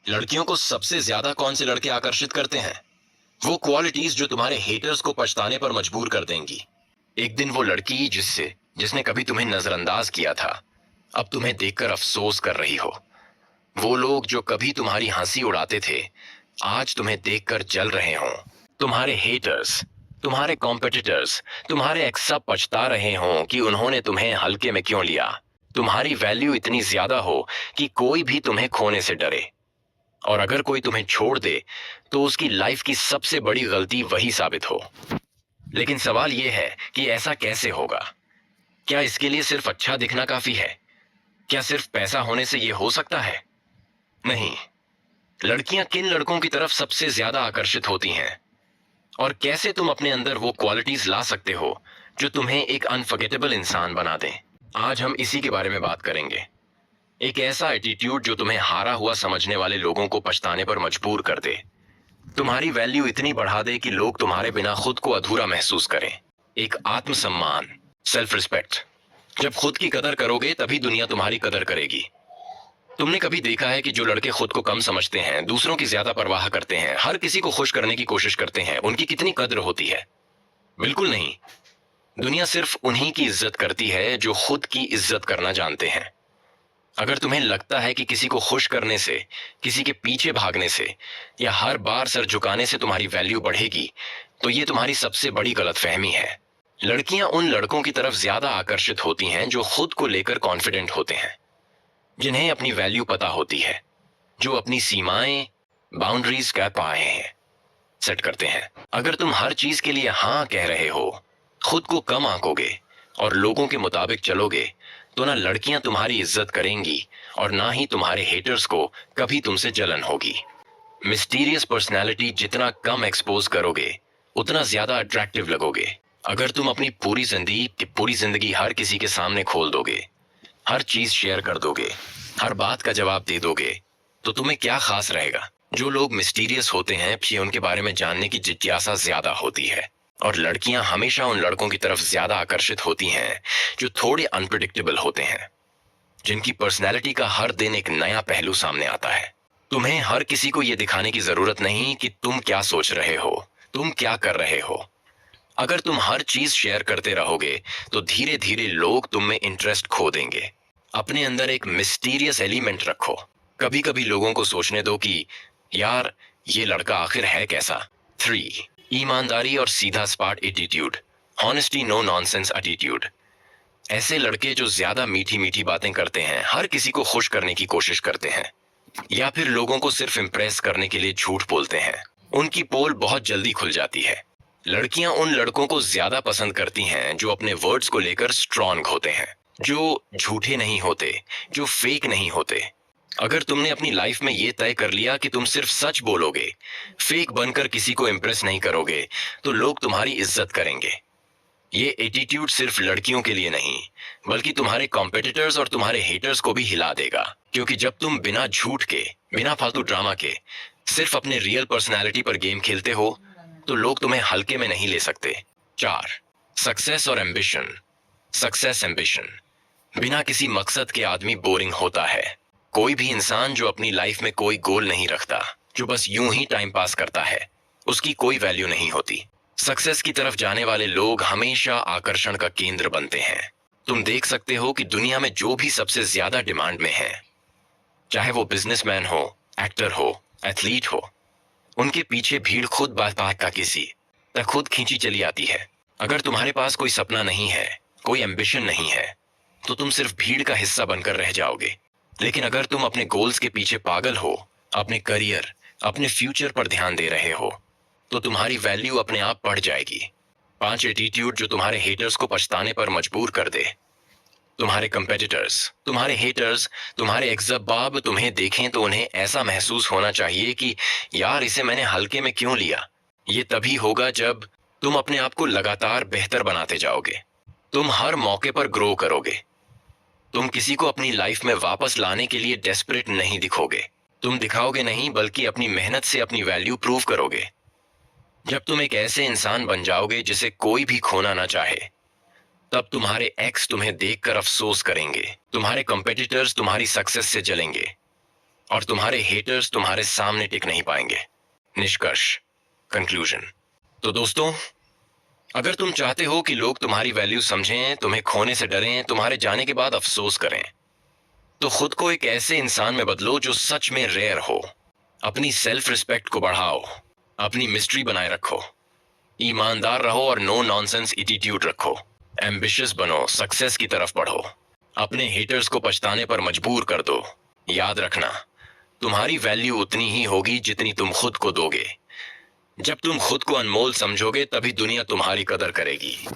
लड़कियों को सबसे ज्यादा कौन से लड़के आकर्षित करते हैं? वो क्वालिटीज जो तुम्हारे हेटर्स को पछताने पर मजबूर कर देंगी। एक दिन वो लड़की जिसने कभी तुम्हें नजरअंदाज किया था, अब तुम्हें देखकर अफसोस कर रही हो। वो लोग जो कभी तुम्हारी हंसी उड़ाते थे, आज तुम्हें देखकर जल रहे हों। तुम्हारे हेटर्स, तुम्हारे कॉम्पिटिटर्स, तुम्हारे एक्स सब पछता रहे हों कि उन्होंने तुम्हें हल्के में क्यों लिया। तुम्हारी वैल्यू इतनी ज्यादा हो कि कोई भी तुम्हें खोने से डरे, और अगर कोई तुम्हें छोड़ दे तो उसकी लाइफ की सबसे बड़ी गलती वही साबित हो। लेकिन सवाल यह है कि ऐसा कैसे होगा? क्या इसके लिए सिर्फ अच्छा दिखना काफी है? क्या सिर्फ पैसा होने से यह हो सकता है? नहीं। लड़कियां किन लड़कों की तरफ सबसे ज्यादा आकर्षित होती हैं, और कैसे तुम अपने अंदर वो क्वालिटीज ला सकते हो जो तुम्हें एक अनफॉरगेटेबल इंसान बना दें, आज हम इसी के बारे में बात करेंगे। एक ऐसा एटीट्यूड जो तुम्हें हारा हुआ समझने वाले लोगों को पछताने पर मजबूर कर दे, तुम्हारी वैल्यू इतनी बढ़ा दे कि लोग तुम्हारे बिना खुद को अधूरा महसूस करें। एक आत्मसम्मान, सेल्फ रिस्पेक्ट। जब खुद की कदर करोगे तभी दुनिया तुम्हारी कदर करेगी। तुमने कभी देखा है कि जो लड़के खुद को कम समझते हैं, दूसरों की ज्यादा परवाह करते हैं, हर किसी को खुश करने की कोशिश करते हैं, उनकी कितनी कद्र होती है? बिल्कुल नहीं। दुनिया सिर्फ उन्हीं की इज्जत करती है जो खुद की इज्जत करना जानते हैं। अगर तुम्हें लगता है कि किसी को खुश करने से, किसी के पीछे भागने से या हर बार सर झुकाने से तुम्हारी वैल्यू बढ़ेगी, तो ये तुम्हारी सबसे बड़ी गलतफहमी है। लड़कियां उन लड़कों की तरफ ज्यादा आकर्षित होती हैं जो खुद को लेकर कॉन्फिडेंट होते हैं, जिन्हें अपनी वैल्यू पता होती है, जो अपनी सीमाएं, बाउंड्रीज कर पाए हैं, सेट करते हैं। अगर तुम हर चीज के लिए हाँ कह रहे हो, खुद को कम आंकोगे और लोगों के मुताबिक चलोगे, तो ना लड़कियां तुम्हारी इज्जत करेंगी और ना ही तुम्हारे हेटर्स को कभी तुमसे जलन होगी। मिस्टीरियस पर्सनैलिटी जितना कम एक्सपोज करोगे, उतना ज्यादा अट्रैक्टिव लगोगे। अगर तुम अपनी पूरी जिंदगी हर किसी के सामने खोल दोगे, हर चीज शेयर कर दोगे, हर बात का जवाब दे दोगे, तो तुम्हें क्या खास रहेगा? जो लोग मिस्टीरियस होते हैं, फिर उनके बारे में जानने की जिज्ञासा ज्यादा होती है, और लड़कियां हमेशा उन लड़कों की तरफ ज्यादा आकर्षित होती हैं जो थोड़े अनप्रिडिक्टेबल होते हैं, जिनकी पर्सनैलिटी का हर दिन एक नया पहलू सामने आता है। तुम्हें हर किसी को यह दिखाने की जरूरत नहीं कि तुम क्या सोच रहे हो, तुम क्या कर रहे हो। अगर तुम हर चीज शेयर करते रहोगे तो धीरे धीरे लोग तुम में इंटरेस्ट खो देंगे। अपने अंदर एक मिस्टीरियस एलिमेंट रखो। कभी कभी लोगों को सोचने दो कि यार, ये लड़का आखिर है कैसा। 3. ईमानदारी और सीधा स्पाट attitude, honesty no nonsense attitude. ऐसे लड़के जो ज्यादा मीठी मीठी बातें करते हैं, हर किसी को खुश करने की कोशिश करते हैं, या फिर लोगों को सिर्फ इम्प्रेस करने के लिए झूठ बोलते हैं, उनकी पोल बहुत जल्दी खुल जाती है। लड़कियां उन लड़कों को ज्यादा पसंद करती हैं जो अपने वर्ड्स को लेकर स्ट्रांग होते हैं, जो झूठे नहीं होते, जो फेक नहीं होते। अगर तुमने अपनी लाइफ में ये तय कर लिया कि तुम सिर्फ सच बोलोगे, फेक बनकर किसी को इम्प्रेस नहीं करोगे, तो लोग तुम्हारी इज्जत करेंगे। ये एटीट्यूड सिर्फ लड़कियों के लिए नहीं, बल्कि तुम्हारे कॉम्पिटिटर्स और तुम्हारे हेटर्स को भी हिला देगा। क्योंकि जब तुम बिना झूठ के, बिना फालतू ड्रामा के, सिर्फ अपने रियल पर्सनैलिटी पर गेम खेलते हो, तो लोग तुम्हें हल्के में नहीं ले सकते। 4. सक्सेस और एम्बिशन, सक्सेस एम्बिशन। बिना किसी मकसद के आदमी बोरिंग होता है। कोई भी इंसान जो अपनी लाइफ में कोई गोल नहीं रखता, जो बस यूं ही टाइम पास करता है, उसकी कोई वैल्यू नहीं होती। सक्सेस की तरफ जाने वाले लोग हमेशा आकर्षण का केंद्र बनते हैं। तुम देख सकते हो कि दुनिया में जो भी सबसे ज्यादा डिमांड में है, चाहे वो बिजनेसमैन हो, एक्टर हो, एथलीट हो, उनके पीछे भीड़ खुद बात बात का किसी तक खुद खींची चली आती है। अगर तुम्हारे पास कोई सपना नहीं है, कोई एम्बिशन नहीं है, तो तुम सिर्फ भीड़ का हिस्सा बनकर रह जाओगे। लेकिन अगर तुम अपने गोल्स के पीछे पागल हो, अपने करियर, अपने फ्यूचर पर ध्यान दे रहे हो, तो तुम्हारी वैल्यू अपने आप बढ़ जाएगी। 5 एटीट्यूड जो तुम्हारे हेटर्स को पछताने पर मजबूर कर दे। तुम्हारे कंपेटिटर्स, तुम्हारे हेटर्स, तुम्हारे एक्सबाब तुम्हें देखें तो उन्हें ऐसा महसूस होना चाहिए कि यार, इसे मैंने हल्के में क्यों लिया। ये तभी होगा जब तुम अपने आप को लगातार बेहतर बनाते जाओगे। तुम हर मौके पर ग्रो करोगे। तुम किसी को अपनी लाइफ में वापस लाने के लिए डेस्परेट नहीं दिखोगे। तुम दिखाओगे नहीं, बल्कि अपनी मेहनत से अपनी वैल्यू प्रूव करोगे। जब तुम एक ऐसे इंसान बन जाओगे जिसे कोई भी खोना ना चाहे, तब तुम्हारे एक्स तुम्हें देखकर अफसोस करेंगे, तुम्हारे कंपेटिटर्स तुम्हारी सक्सेस से जलेंगे, और तुम्हारे हेटर्स तुम्हारे सामने टिक नहीं पाएंगे। निष्कर्ष, कंक्लूजन। तो दोस्तों, अगर तुम चाहते हो कि लोग तुम्हारी वैल्यू समझें, तुम्हें खोने से डरें, तुम्हारे जाने के बाद अफसोस करें, तो खुद को एक ऐसे इंसान में बदलो जो सच में रेयर हो। अपनी सेल्फ रिस्पेक्ट को बढ़ाओ, अपनी मिस्ट्री बनाए रखो, ईमानदार रहो और नो नॉनसेंस एटीट्यूड रखो। एम्बिशियस बनो, सक्सेस की तरफ बढ़ो, अपने हेटर्स को पछताने पर मजबूर कर दो। याद रखना, तुम्हारी वैल्यू उतनी ही होगी जितनी तुम खुद को दोगे। जब तुम खुद को अनमोल समझोगे तभी दुनिया तुम्हारी कदर करेगी।